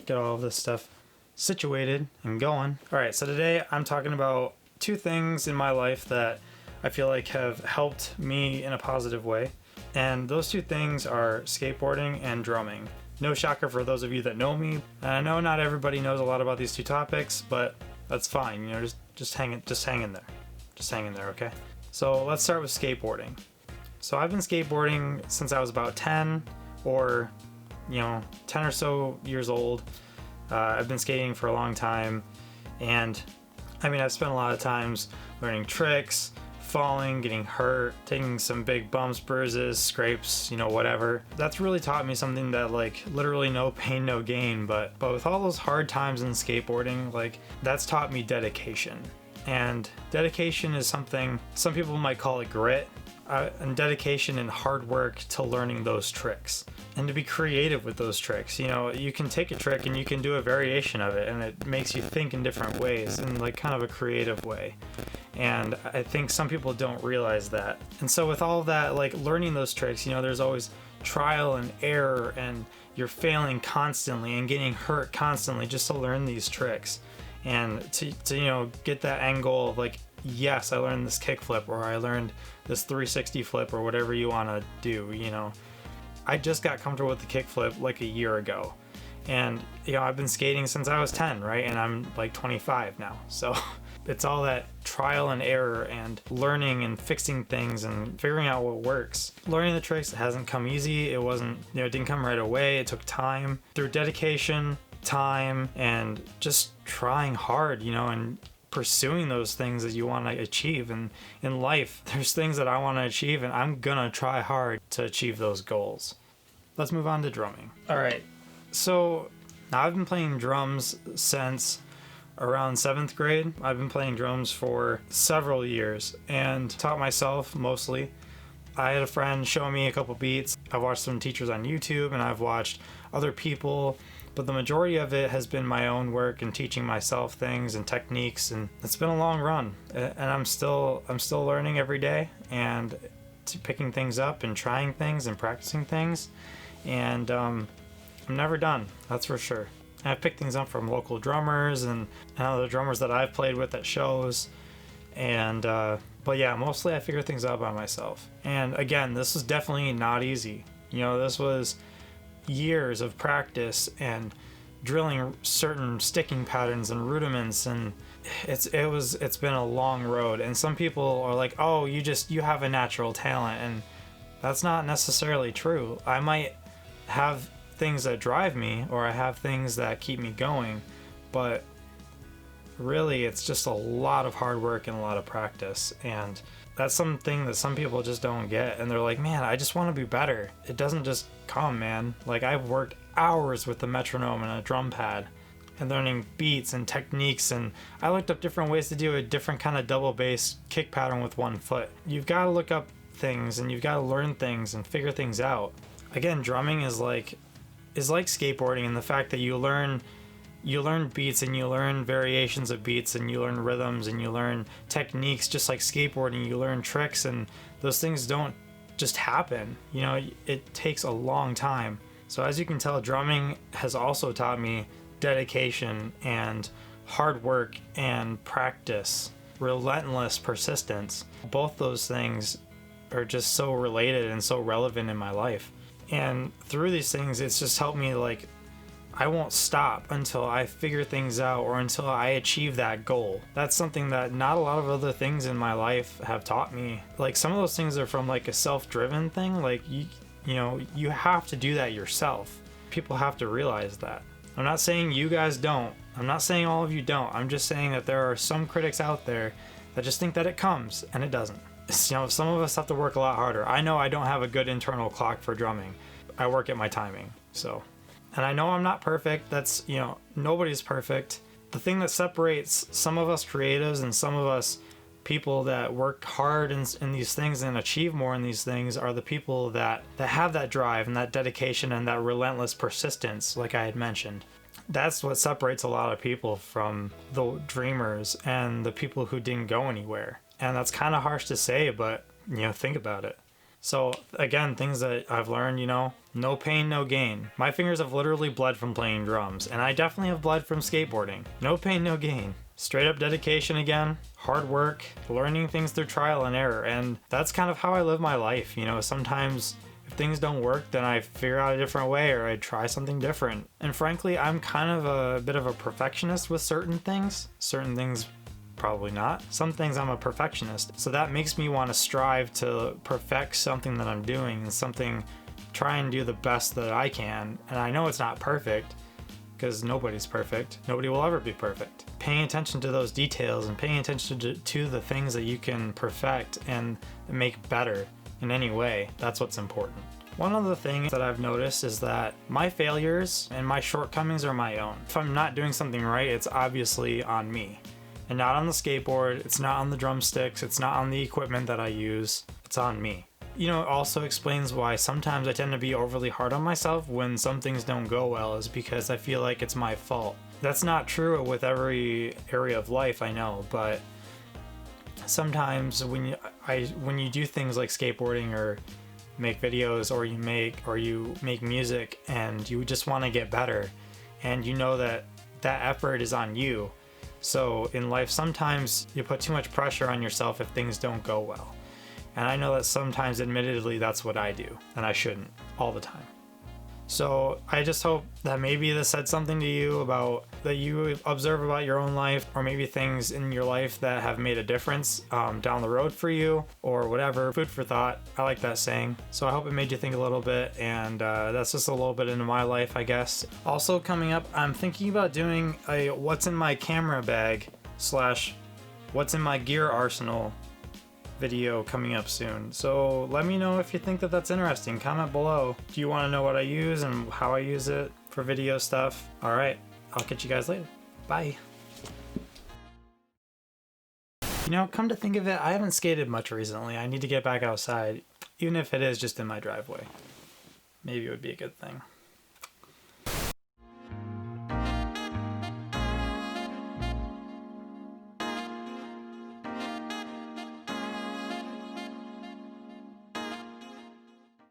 get all of this stuff situated and going. All right, so today I'm talking about two things in my life that I feel like have helped me in a positive way. And those two things are skateboarding and drumming. No shocker for those of you that know me. I know not everybody knows a lot about these two topics, but that's fine. You know, just hang in there. Just hang in there, okay? So let's start with skateboarding. So I've been skateboarding since I was about 10 or 10 or so years old. I've been skating for a long time, and I mean, I've spent a lot of times learning tricks, falling, getting hurt, taking some big bumps, bruises, scrapes, whatever. That's really taught me something that, like, literally no pain, no gain. But with all those hard times in skateboarding, like, that's taught me dedication. And dedication is something, some people might call it grit, and dedication and hard work to learning those tricks and to be creative with those tricks. You can take a trick and you can do a variation of it, and it makes you think in different ways, in like kind of a creative way. And I think some people don't realize that. And so with all of that, like learning those tricks, there's always trial and error, and you're failing constantly and getting hurt constantly just to learn these tricks and to get that end goal of like, yes, I learned this kickflip, or I learned this 360 flip, or whatever you want to do. I just got comfortable with the kickflip like a year ago, and I've been skating since I was 10, right? And I'm like 25 now. So it's all that trial and error and learning and fixing things and figuring out what works. Learning the tricks hasn't come easy. It wasn't, it didn't come right away. It took time. Through dedication, time, and just trying hard, and pursuing those things that you want to achieve. And in life, there's things that I want to achieve, and I'm gonna try hard to achieve those goals. Let's move on to drumming. All right, so now I've been playing drums since around 7th grade. I've been playing drums for several years and taught myself mostly. I had a friend show me a couple beats. I've watched some teachers on YouTube, and I've watched other people, but the majority of it has been my own work and teaching myself things and techniques, and it's been a long run. And I'm still learning every day, and picking things up and trying things and practicing things, and I'm never done, that's for sure. I've picked things up from local drummers and other drummers that I've played with at shows, and but yeah, mostly I figure things out by myself. And again, this was definitely not easy. This was years of practice and drilling certain sticking patterns and rudiments, and it's been a long road. And some people are like, oh, you have a natural talent, and that's not necessarily true. I might have things that drive me, or I have things that keep me going, but really it's just a lot of hard work and a lot of practice. And that's something that some people just don't get, and they're like, man, I just want to be better. It doesn't just come, man. Like, I've worked hours with the metronome and a drum pad and learning beats and techniques, and I looked up different ways to do a different kind of double bass kick pattern with one foot. You've got to look up things, and you've got to learn things and figure things out. Again, drumming is like skateboarding in the fact that you learn beats, and you learn variations of beats, and you learn rhythms, and you learn techniques. Just like skateboarding, you learn tricks, and those things don't just happen. It takes a long time. So as you can tell, drumming has also taught me dedication and hard work and practice, relentless persistence. Both those things are just so related and so relevant in my life. And through these things, it's just helped me, like, I won't stop until I figure things out, or until I achieve that goal. That's something that not a lot of other things in my life have taught me. Like, some of those things are from like a self-driven thing. Like, you have to do that yourself. People have to realize that. I'm not saying you guys don't. I'm not saying all of you don't. I'm just saying that there are some critics out there that just think that it comes, and it doesn't. Some of us have to work a lot harder. I know I don't have a good internal clock for drumming. I work at my timing, so. And I know I'm not perfect. That's, nobody's perfect. The thing that separates some of us creatives and some of us people that work hard in these things and achieve more in these things are the people that have that drive and that dedication and that relentless persistence, like I had mentioned. That's what separates a lot of people from the dreamers and the people who didn't go anywhere. And that's kind of harsh to say, but think about it. So again, things that I've learned, no pain, no gain. My fingers have literally bled from playing drums, and I definitely have bled from skateboarding. No pain, no gain. Straight up dedication again, hard work, learning things through trial and error, and that's kind of how I live my life. Sometimes if things don't work, then I figure out a different way or I try something different. And frankly, I'm kind of a bit of a perfectionist with certain things. Certain things probably not. Some things I'm a perfectionist. So that makes me want to strive to perfect something that I'm doing and try and do the best that I can. And I know it's not perfect because nobody's perfect. Nobody will ever be perfect. Paying attention to those details and paying attention to the things that you can perfect and make better in any way, that's what's important. One of the things that I've noticed is that my failures and my shortcomings are my own. If I'm not doing something right, it's obviously on me. And not on the skateboard, it's not on the drumsticks, it's not on the equipment that I use, it's on me. It also explains why sometimes I tend to be overly hard on myself when some things don't go well, is because I feel like it's my fault. That's not true with every area of life, I know, but sometimes when you do things like skateboarding or make videos or you make music and you just want to get better and that effort is on you. So in life, sometimes you put too much pressure on yourself if things don't go well. And I know that sometimes, admittedly, that's what I do, and I shouldn't all the time. So I just hope that maybe this said something to you that you observe about your own life, or maybe things in your life that have made a difference down the road for you, or whatever. Food for thought. I like that saying. So I hope it made you think a little bit, and that's just a little bit into my life, I guess. Also coming up, I'm thinking about doing a what's in my camera bag / what's in my gear arsenal video coming up soon. So let me know if you think that that's interesting. Comment below. Do you want to know what I use and how I use it for video stuff? All right, I'll catch you guys later. Bye. Come to think of it, I haven't skated much recently. I need to get back outside, even if it is just in my driveway. Maybe it would be a good thing.